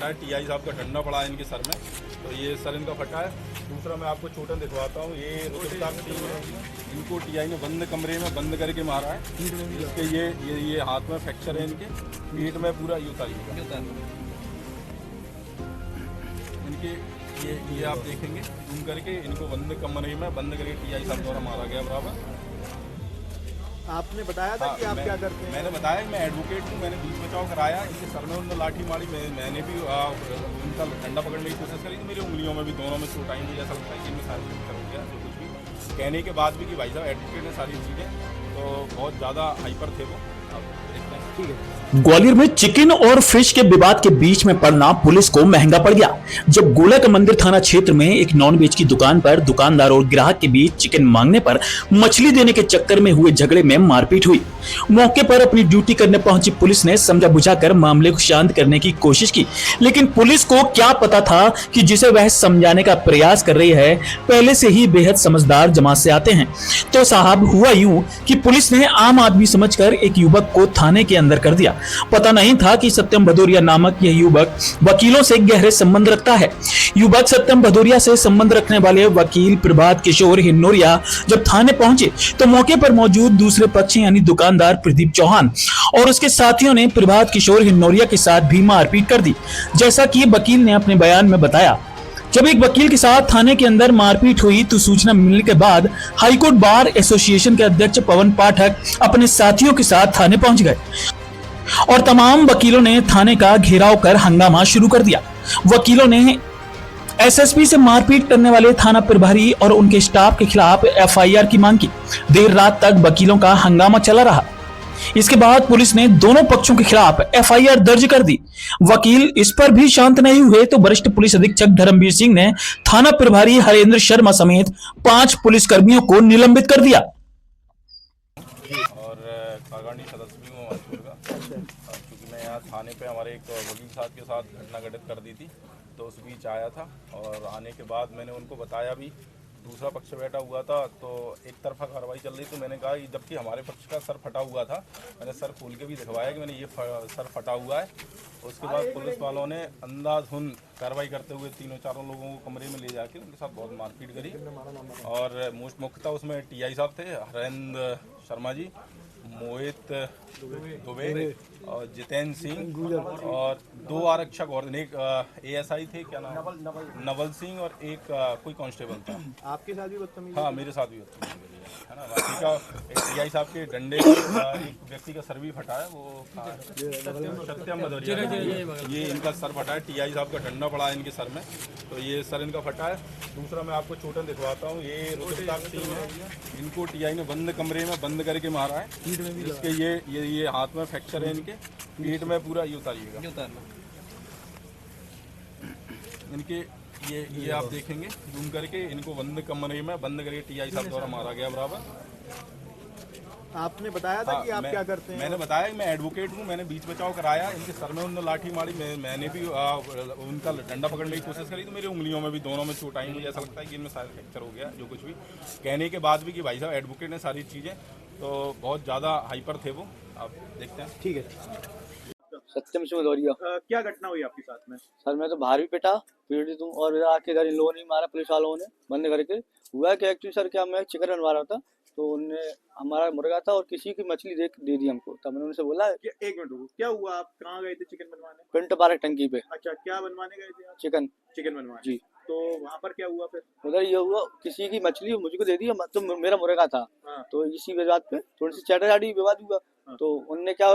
फटा है, टीआई साहब का डंडा पड़ा है इनके सर में, तो ये सर इनका फटा है। दूसरा मैं आपको छोटा दिखवाता हूँ, ये रुतबा की टीम है, इनको टीआई ने बंद कमरे में बंद करके मारा है। इसके ये हाथ में फ्रैक्चर है, इनके पेट में पूरा ये उतारिएगा इनके ये आप देखेंगे जूम करके, इनको बंद कमरे में बंद करके टीआई साहब द्वारा मारा गया बराबर। आपने बताया था कि आप क्या करते हैं? मैंने बताया कि मैं एडवोकेट हूँ, मैंने बीच बचाव कराया, इनके सर में उन्होंने लाठी मारी, मैंने भी उनका डंडा पकड़ने की कोशिश करी, तो मेरी उंगलियों में भी दोनों में चोट आई, मुझे ऐसा लगता है कि इनमें सारे फ्रैक्चर हो गया। जो कुछ भी कहने के बाद भी कि भाई साहब एडवोकेट ने सारी चीज़ें, तो बहुत ज़्यादा हाइपर थे वो। अब देखते हैं। ठीक है। ग्वालियर में चिकन और फिश के विवाद के बीच में पड़ना पुलिस को महंगा पड़ गया, जब गोलक मंदिर थाना क्षेत्र में एक नॉनवेज की दुकान पर दुकानदार और ग्राहक के बीच चिकन मांगने पर मछली देने के चक्कर में हुए झगड़े में मारपीट हुई। मौके पर अपनी ड्यूटी करने पहुंची पुलिस ने समझा बुझाकर मामले को शांत करने की कोशिश की, लेकिन पुलिस को क्या पता था कि जिसे वह समझाने का प्रयास कर रही है पहले से ही बेहद समझदार जमात से आते हैं। तो साहब हुआ यूं कि पुलिस ने आम आदमी समझकर एक युवक को थाने के अंदर कर दिया। पता नहीं था कि सत्यम भदौरिया नामक यह युवक वकीलों से गहरे संबंध रखता है। युवक सत्यम भदौरिया से संबंध रखने वाले वकील प्रभात किशोर हिन्नोरिया जब थाने पहुंचे तो मौके पर मौजूद दूसरे पक्ष यानी दुकानदार प्रदीप चौहान और उसके साथियों ने प्रभात किशोर हिन्नोरिया के साथ भी मारपीट कर दी। जैसा कि वकील ने अपने बयान में बताया, जब एक वकील के साथ थाने के अंदर मारपीट हुई तो सूचना मिलने के बाद हाईकोर्ट बार एसोसिएशन के अध्यक्ष पवन पाठक अपने साथियों के साथ थाने पहुंच गए और तमाम वकीलों ने थाने का घेराव कर हंगामा शुरू कर दिया। वकीलों ने एसएसपी से मारपीट करने वाले थाना प्रभारी और उनके स्टाफ के खिलाफ एफआईआर की मांग की। देर रात तक वकीलों का हंगामा चला रहा। इसके बाद पुलिस ने दोनों पक्षों के खिलाफ एफआईआर दर्ज कर दी। वकील इस पर भी शांत नहीं हुए तो वरिष्ठ पुलिस अधीक्षक धर्मवीर सिंह ने थाना प्रभारी हरेंद्र शर्मा समेत 5 पुलिसकर्मियों को निलंबित कर दिया। और कागानी सदस्य भी हूँ क्योंकि मैं यहाँ थाने पे हमारे एक वकील साहब के साथ घटना घटित कर दी थी, तो उस बीच आया था और आने के बाद मैंने उनको बताया भी, दूसरा पक्ष बैठा हुआ था तो एक तरफा कार्रवाई चल रही, तो मैंने कहा कि जबकि हमारे पक्ष का सर फटा हुआ था, मैंने सर खोल के भी दिखवाया कि मैंने ये सर फटा हुआ है। उसके बाद पुलिस वालों ने अंधाधुंध कार्रवाई करते हुए तीनों चारों लोगों को कमरे में ले जाके उनके साथ बहुत मारपीट करी और मुख्यतः उसमें टीआई साहब थे, हरेंद्र शर्मा जी, मोहित दुबे और जितेंद्र सिंह और 2 आरक्षक और एक एएसआई थे, क्या नाम, नवल सिंह और एक कोई कांस्टेबल था। आपके साथ भी बदतमीजी? हाँ, मेरे साथ भी बदतमीजी करी है ना। बाकी का एक टीआई साहब के डंडे एक व्यक्ति का सर भी फटा है, वो सत्यम भदौरिया, ये इनका सर फटा है, टीआई साहब का डंडा पड़ा है इनके सर में, तो ये सर इनका फटा है। दूसरा मैं आपको छोटा दिखवाता हूँ, ये रुतबा की टीम है, इनको टीआई ने बंद कमरे में बंद करके मारा है। इसके ये हाथ में फ्रैक्चर है, इनके पेट में पूरा ये उतारिएगा इनके ये आप देखेंगे जूम करके, इनको बंद कमरे में बंद करके टीआई साहब द्वारा मारा गया बराबर। आपने बताया था कि आप क्या करते हैं? मैंने बताया कि मैं एडवोकेट हूँ, मैंने बीच बचाव कराया, इनके सर में उन्होंने लाठी मारी, मैंने भी उनका डंडा पकड़ने की कोशिश करी, तो मेरी उंगलियों में भी दोनों में चोट आई, मुझे ऐसा लगता है कि इनमें सारे फ्रैक्चर हो गया। जो कुछ भी कहने के बाद भी कि भाई साहब एडवोकेट ने सारी चीज़ें, तो बहुत ज़्यादा हाइपर थे वो। आप देखते हैं। ठीक है। सत्यम सिंह भदौरिया। क्या घटना हुई आपके साथ में? सर मैं तो बाहर भी पिटा, पीड़ित हूँ और आके घर इन लोगों ने मारा, पुलिस वालों ने बंद करके। हुआ कि एक्चुअली सर क्या, मैं चिकन बनवा रहा था तो उनने हमारा मुर्गा था और किसी की मछली दे दी हमको, तब मैंने उनसे बोला। एक मिनट रुको, क्या हुआ? आप कहाँ गए थे चिकन बनवाने? पिंट पार्क टंकी पे। अच्छा, क्या बनवाने गए थे आप? चिकन बनवाने जी। तो वहाँ पर क्या हुआ फिर? उधर ये हुआ, किसी की मछली मुझको दे दी, तो मेरा मुर्गा था। हाँ। तो इसी विवाद पे थोड़ी सी चाटाचाटी विवाद हुआ। हाँ। तो उनने क्या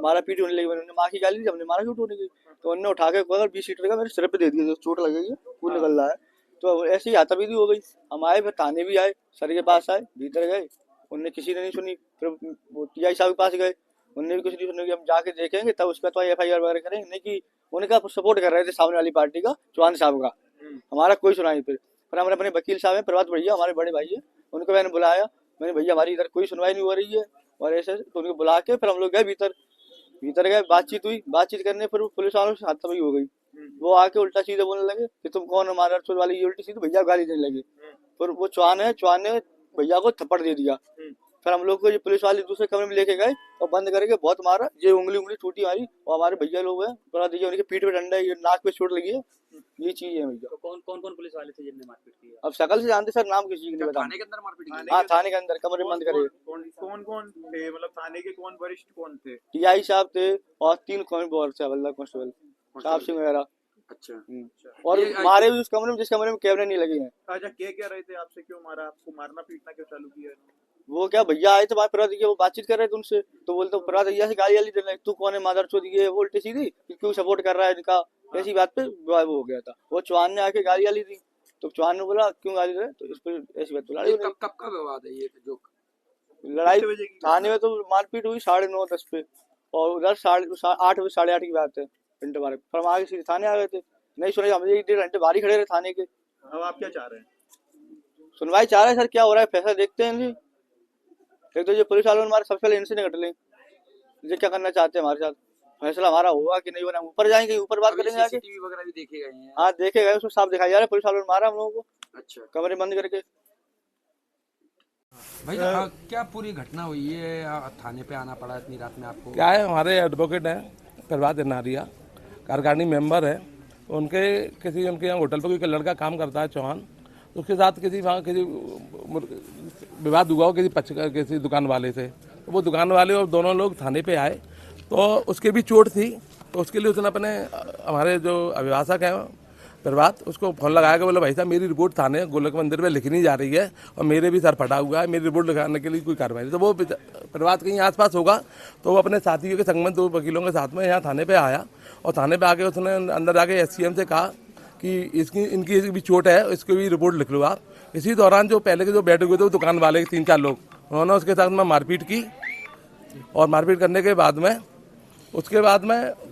मारा पीटी होने लगी, उन्होंने माँ की गाली दी, हमने मारा क्यों होने की। तो उन्होंने उठा के 20 लीटर का मेरे सिर पे दे दिया, चोट लग गई है, खून निकल रहा है। तो ऐसे ही हाथापाई हो गई। हम आए, फिर थाने भी आए, सर के पास आए, भीतर गए, उनने किसी ने नहीं सुनी। फिर वो टीआई साहब के पास गए, उनने भी कुछ नहीं सुनी। हम जाके देखेंगे तब उसका तो एफआईआर वगैरह करेंगे, नहीं कि उनका सपोर्ट कर रहे थे सामने वाली पार्टी का, चौहान साहब का। हमारा कोई सुनाई। फिर हमारे अपने वकील साहब हैं, प्रभात भैया हमारे बड़े भाई है, उनको मैंने बुलाया, मैंने भैया हमारी इधर कोई सुनवाई नहीं हो रही है और ऐसे, तो उनको बुला के फिर हम लोग गए भीतर गए, बातचीत हुई। बातचीत करने फिर पुलिस वालों से हाथापाई हो गई। वो आके उल्टा सीधे बोलने लगे कि तुम कौन हो, हमारा वाली, ये उल्टी सीधे भैया गाली देने लगे। फिर वो चौहान ने भैया को थप्पड़ दे दिया। फिर हम लोग को ये पुलिस वाले दूसरे कमरे में लेके गए और बंद करके बहुत मारा, ये उंगली टूटी हमारी, और हमारे भैया लोग हैं पूरा देखिए, उनके पीठ पे डंडा है, ये नाक पे चोट लगी है, ये चीज है भैया। तो कौन कौन कौन पुलिस वाले थे जिनने मारपीट की है? अब शकल से जानते सर, नाम किसी की नहीं बता। थाने के अंदर मारपीट की? हाँ थाने के अंदर कमरे में बंद करे। कौन कौन थे, मतलब थाने के कौन वरिष्ठ कौन थे? टीआई साहब थे और 3 कांस्टेबल थे, हवलदार कांस्टेबल साहब सिंह वगैरह। अच्छा। और मारे भी उस कमरे में जिस कमरे में कैमरे नहीं लगे हैं। अच्छा, क्या रहे थे आपसे, क्यों मारा, आपको मारना पीटना क्यों चालू किया? वो क्या भैया आए थे बात पर वो बातचीत कर रहे थे उनसे, तो बोलते प्रभात भैया से गाली वाली दे रहे, तू कौन है मादर चोद, ये वो उल्टी सीधी क्यों सपोर्ट कर रहा है इनका, ऐसी बात पे वो हो गया था। वो चौहान ने आके गाली वाली दी, तो चौहान ने बोला क्यों गाली दे रहे, तो इस पर ऐसी बात तो लड़ाई। कब का विवाद है ये जो लड़ाई थाने में तो मारपीट हुई 9:30-10 पे, और उधर 8 बजे 8:30 की बात है घंटे बारे, फिर हम आगे सीधे थाने आ गए थे। नहीं सुनाई, हम 1-1.5 घंटे बाहर ही खड़े रहे थाने के। अब आप क्या चाह रहे हैं? सुनवाई चाह रहे हैं सर, क्या हो रहा है फैसला देखते हैं जी। एक तो ये पुलिस वालों ने हमारे सबसे पहले इनसे निकट लें, ये क्या करना चाहते हैं हमारे साथ, फैसला हमारा होगा कि नहीं होगा, ऊपर जाएंगे ऊपर बात करेंगे आगे। सीसीटीवी वगैरह भी देखे गए हैं? हाँ देखे गए, उसमें साफ दिखाई जा रहा है पुलिस वालों ने मारा हम लोगों को। अच्छा। कमरे बंद करके। भाई क्या पूरी घटना हुई है, थाने पे आना पड़ा इतनी रात में आपको? क्या है, हमारे एडवोकेट हैं प्रभात नारिया, कार्यकारिणी मेंबर है, उनके उनके यहाँ होटल पर कोई लड़का काम करता है चौहान, उसके साथ वहाँ किसी विवाद हुआ हो किसी दुकान वाले से, तो वो दुकान वाले और दोनों लोग थाने पे आए, तो उसके भी चोट थी, तो उसके लिए उसने अपने हमारे जो अभिभाषक हैं प्रभात, उसको फ़ोन लगाया कि बोले भाई साहब मेरी रिपोर्ट थाने गोलक मंदिर में लिखनी जा रही है और मेरे भी सर फटा हुआ है, मेरी रिपोर्ट लिखाने के लिए कोई कार्रवाई नहीं। तो वो प्रभात कहीं आसपास होगा, तो वो अपने साथियों के संग में 2 वकीलों के साथ में यहाँ थाने पे आया, और थाने पे आके उसने अंदर जाके SCM से कहा कि इनकी भी चोट है, इसकी भी रिपोर्ट लिख लो आप। इसी दौरान जो पहले के जो बैठे हुए थे वो दुकान वाले 3-4 लोग, उन्होंने उसके साथ में मारपीट की, और मारपीट करने के बाद में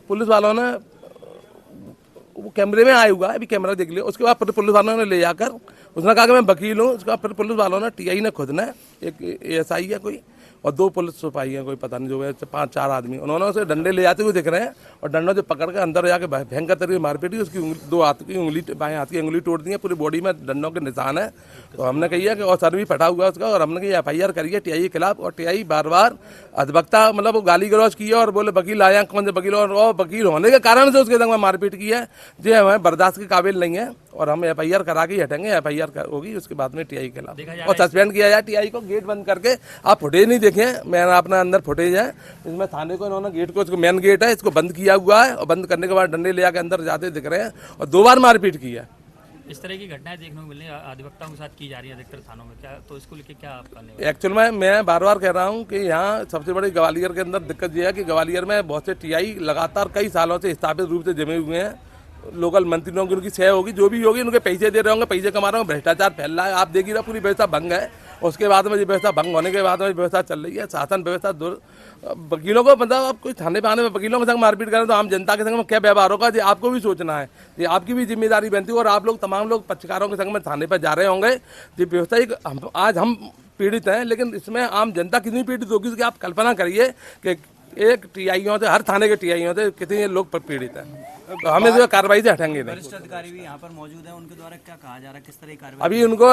पुलिस वालों ने, वो कैमरे में आया हुआ है, अभी कैमरा देख लिया, उसके बाद फिर पुलिस वालों ने ले जाकर, उसने कहा कि मैं वकील हूँ, उसके बाद फिर पुलिस वालों ने TI ने खुद ने, एक ASI है कोई और 2 पुलिस सिपाही हैं कोई पता नहीं जो है 5-4 आदमी, उन्होंने उसे डंडे ले जाते हुए दिख रहे हैं, और डंडों से पकड़ के अंदर जाके भयंकर तरीके मारपीट की, उसकी 2 हाथ की उंगली, बाएं हाथ की उंगली तोड़ दी है, पूरी बॉडी में डंडों के निशान है। तो हमने कही है कि और सर भी फटा हुआ है उसका, और हमने कही FIR करी है TI के खिलाफ, और TI बार अधिवक्ता मतलब वो गाली गलौज की है और बोले वकील आया कौन से वकील, और वकील होने के कारण से उसके संग में मारपीट की है, जो हमें बर्दाश्त के काबिल नहीं है, और हम FIR करा के हटेंगे, FIR होगी उसके बाद में TI के खिलाफ, और सस्पेंड किया जाए TI को, गेट बंद करके। आप फुटेज नहीं देखे, मैंने अपना अंदर फुटेज है, इसमें थाने को इन्होंने गेट को, इसको मेन गेट है, इसको बंद किया हुआ है, और बंद करने के बाद डंडे ले जाके अंदर जाते दिख रहे हैं, और 2 बार मारपीट की है। इस तरह की घटनाएं देखने को मिल रही है अधिवक्ताओं के साथ की जा रही है अधिकतर थानों में, क्या तो इसको लेके क्या आप करने वाले? एक्चुअल में मैं बार कह रहा हूँ कि यहाँ सबसे बड़ी ग्वालियर के अंदर दिक्कत ये है कि ग्वालियर में बहुत से TI लगातार कई सालों से स्थापित रूप से जमे हुए हैं, लोकल मंत्रियों की उनकी सह होगी, जो भी होगी, उनके पैसे दे रहे होंगे, पैसे कमा रहे होंगे, भ्रष्टाचार फैल रहा है, आप देखिए पूरी व्यवस्था भंग है। उसके बाद में ये व्यवस्था भंग होने के बाद में व्यवस्था चल रही है, शासन व्यवस्था वकीलों को मतलब आप कोई थाने पे आने में वकीलों के संग मारपीट करें तो आम जनता के संग में क्या व्यवहार होगा, ये आपको भी सोचना है, ये आपकी भी जिम्मेदारी बनती है, और आप लोग तमाम लोग पत्रकारों के संग में थाने पर जा रहे होंगे। ये व्यवस्था आज हम पीड़ित हैं, लेकिन इसमें आम जनता कितनी पीड़ित होगी इसकी आप कल्पना करिए कि एक TIयों से, हर थाने के TIयों से कितने लोग पीड़ित हैं, तो हमें जो कार्रवाई से हटेंगे नहीं। वरिष्ठ अधिकारी भी यहाँ पर मौजूद हैं, उनके द्वारा क्या कहा जा रहा है, किस तरह की कार्रवाई?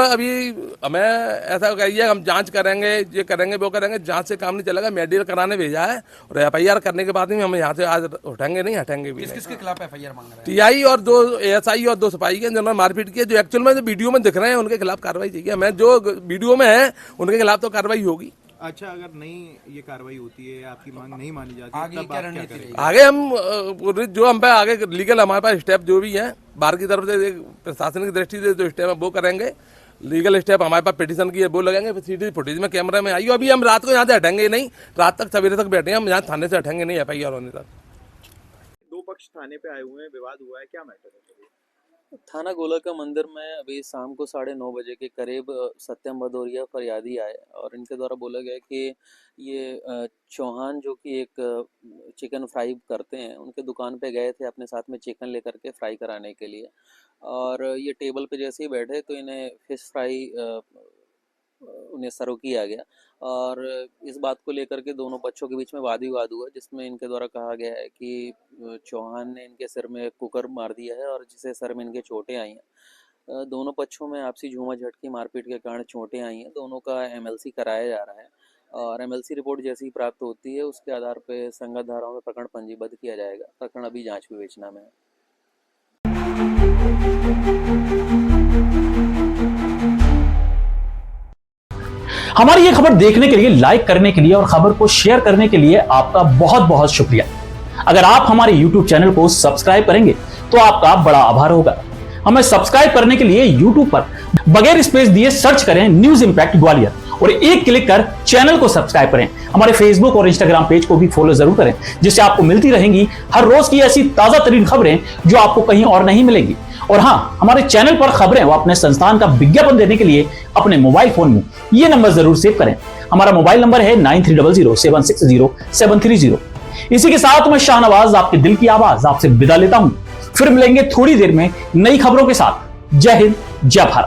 अभी हमें ऐसा कहिए, हम जांच करेंगे, ये करेंगे, वो करेंगे, जांच से काम नहीं चलेगा, मेडिकल कराने भेजा है, और FIR करने के बाद में हम यहाँ से आज उठेंगे नहीं, हटेंगे भी। किसके खिलाफ FIR मांग रहे हैं? TI और 2 ASI और 2 सिपाही के जिन्होंने मारपीट की, जो एक्चुअल में जो वीडियो में दिख रहे हैं उनके खिलाफ कार्रवाई चाहिए हमें, जो वीडियो में है उनके खिलाफ तो कार्रवाई होगी। अच्छा, अगर नहीं ये कार्रवाई होती है, आपकी मांग नहीं मानी जाती, आगे तब क्या आप क्या रणनीति करेंगे? आगे हम जो हम पे आगे लीगल हमारे पास स्टेप जो भी हैं बाहर की तरफ से प्रशासनिक दृष्टि से जो स्टेप है वो करेंगे, लीगल स्टेप हमारे पास पिटीशन की है वो लगाएंगे, फिर सीधी फुटेज में कैमरा में आई। अभी हम रात को यहाँ से हटेंगे नहीं, रात तक सवेरे तक बैठे हैं, हम यहाँ थाने से हटेंगे नहीं FIR होने तक। 2 पक्ष थाने पे आए हुए हैं, विवाद हुआ है, क्या मैटर है? थाना गोलक मंदिर में अभी शाम को 9:30 बजे के करीब सत्यम भदौरिया फरियादी आए, और इनके द्वारा बोला गया कि ये चौहान जो कि एक चिकन फ्राई करते हैं, उनके दुकान पे गए थे अपने साथ में चिकन लेकर के फ्राई कराने के लिए, और ये टेबल पे जैसे ही बैठे तो इन्हें फिश फ्राई उन्हें सर्व किया गया, और इस बात को लेकर के दोनों पक्षों के बीच में वाद विवाद हुआ, जिसमें इनके द्वारा कहा गया है कि चौहान ने इनके सिर में कुकर मार दिया है, और जिससे सर में इनके चोटें आई हैं। दोनों पक्षों में आपसी झूमा झटकी मारपीट के कारण चोटें आई हैं, दोनों का MLC कराया जा रहा है। और एमएलसी रिपोर्ट जैसी ही प्राप्त होती है उसके आधार पर संगत धाराओं में प्रकरण पंजीबद्ध किया जाएगा। प्रकरण अभी जांच विवेचना में है। हमारी ये खबर देखने के लिए, लाइक करने के लिए और खबर को शेयर करने के लिए आपका बहुत बहुत शुक्रिया। अगर आप हमारे YouTube चैनल को सब्सक्राइब करेंगे तो आपका बड़ा आभार होगा। हमें सब्सक्राइब करने के लिए YouTube पर बगैर स्पेस दिए सर्च करें न्यूज इंपैक्ट ग्वालियर और एक क्लिक कर चैनल को सब्सक्राइब करें। हमारे फेसबुक और इंस्टाग्राम पेज को भी फॉलो जरूर करें, जिससे आपको मिलती रहेंगी हर रोज की ऐसी ताजा तरीन खबरें जो आपको कहीं और नहीं मिलेंगी। और हाँ, हमारे चैनल पर खबरें व अपने संस्थान का विज्ञापन देने के लिए अपने मोबाइल फोन में ये नंबर जरूर सेव करें। हमारा मोबाइल नंबर है 9300760730। इसी के साथ मैं शाहनवाज, आपके दिल की आवाज, आपसे विदा लेता हूं। फिर मिलेंगे थोड़ी देर में नई खबरों के साथ। जय हिंद, जय भारत।